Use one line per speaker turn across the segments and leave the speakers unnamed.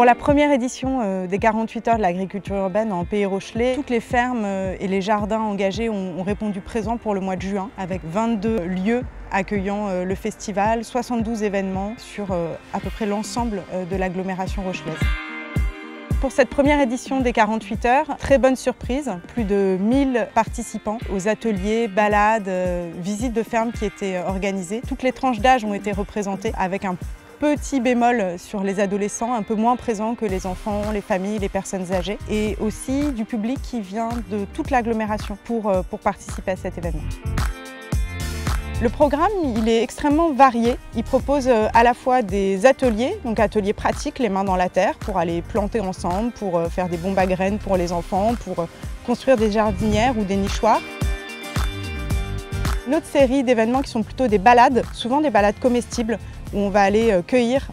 Pour la première édition des 48 heures de l'agriculture urbaine en Pays Rochelais, toutes les fermes et les jardins engagés ont répondu présent pour le mois de juin, avec 22 lieux accueillant le festival, 72 événements sur à peu près l'ensemble de l'agglomération rochelaise. Pour cette première édition des 48 heures, très bonne surprise, plus de 1000 participants aux ateliers, balades, visites de fermes qui étaient organisées. Toutes les tranches d'âge ont été représentées avec un petit bémol sur les adolescents, un peu moins présents que les enfants, les familles, les personnes âgées, et aussi du public qui vient de toute l'agglomération pour participer à cet événement. Le programme, il est extrêmement varié. Il propose à la fois des ateliers, donc ateliers pratiques, les mains dans la terre, pour aller planter ensemble, pour faire des bombes à graines pour les enfants, pour construire des jardinières ou des nichoirs. Une autre série d'événements qui sont plutôt des balades, souvent des balades comestibles, où on va aller cueillir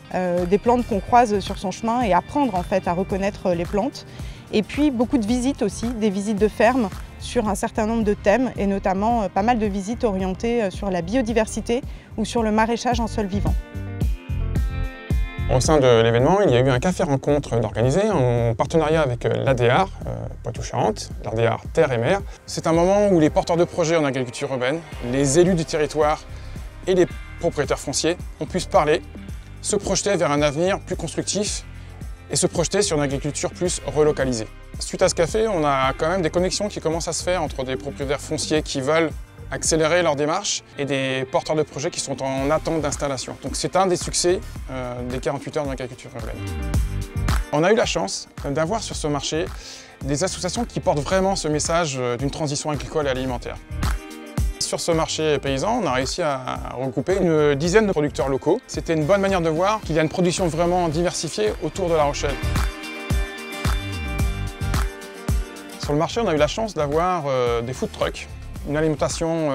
des plantes qu'on croise sur son chemin et apprendre en fait à reconnaître les plantes. Et puis beaucoup de visites aussi, des visites de ferme sur un certain nombre de thèmes et notamment pas mal de visites orientées sur la biodiversité ou sur le maraîchage en sol vivant.
Au sein de l'événement, il y a eu un café rencontre organisé en partenariat avec l'ADR, Poitou-Charentes, l'ADR Terre et Mer. C'est un moment où les porteurs de projets en agriculture urbaine, les élus du territoire et les propriétaires fonciers ont pu se parler, se projeter vers un avenir plus constructif et se projeter sur une agriculture plus relocalisée. Suite à ce café, on a quand même des connexions qui commencent à se faire entre des propriétaires fonciers qui veulent accélérer leur démarche et des porteurs de projets qui sont en attente d'installation. Donc c'est un des succès des 48 heures de l'agriculture urbaine. On a eu la chance d'avoir sur ce marché des associations qui portent vraiment ce message d'une transition agricole et alimentaire. Sur ce marché paysan, on a réussi à regrouper une dizaine de producteurs locaux. C'était une bonne manière de voir qu'il y a une production vraiment diversifiée autour de La Rochelle. Sur le marché, on a eu la chance d'avoir des food trucks, une alimentation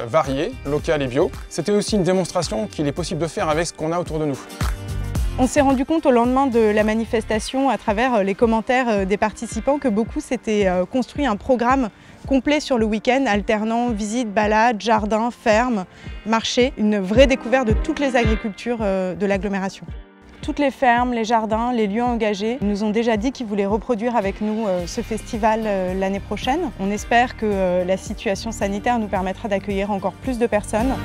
variée, locale et bio. C'était aussi une démonstration qu'il est possible de faire avec ce qu'on a autour de nous.
On s'est rendu compte au lendemain de la manifestation, à travers les commentaires des participants, que beaucoup s'étaient construit un programme complet sur le week-end, alternant visites, balades, jardins, fermes, marchés, une vraie découverte de toutes les agricultures de l'agglomération. Toutes les fermes, les jardins, les lieux engagés nous ont déjà dit qu'ils voulaient reproduire avec nous ce festival l'année prochaine. On espère que la situation sanitaire nous permettra d'accueillir encore plus de personnes.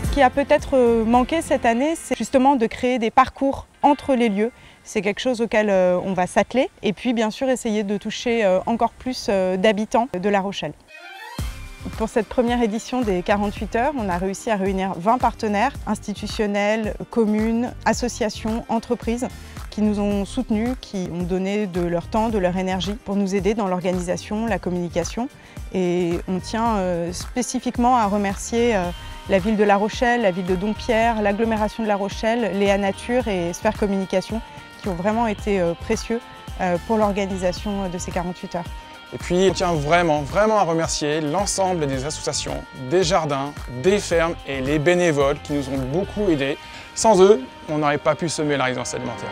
Ce qui a peut-être manqué cette année, c'est justement de créer des parcours entre les lieux. C'est quelque chose auquel on va s'atteler et puis bien sûr essayer de toucher encore plus d'habitants de La Rochelle. Pour cette première édition des 48 heures, on a réussi à réunir 20 partenaires institutionnels, communes, associations, entreprises qui nous ont soutenus, qui ont donné de leur temps, de leur énergie pour nous aider dans l'organisation, la communication. Et on tient spécifiquement à remercier la ville de La Rochelle, la ville de Dompierre, l'agglomération de La Rochelle, Léa Nature et Sphère Communication qui ont vraiment été précieux pour l'organisation de ces 48 heures.
Et puis on tient vraiment à remercier l'ensemble des associations, des jardins, des fermes et les bénévoles qui nous ont beaucoup aidés. Sans eux, on n'aurait pas pu semer la résilience alimentaire.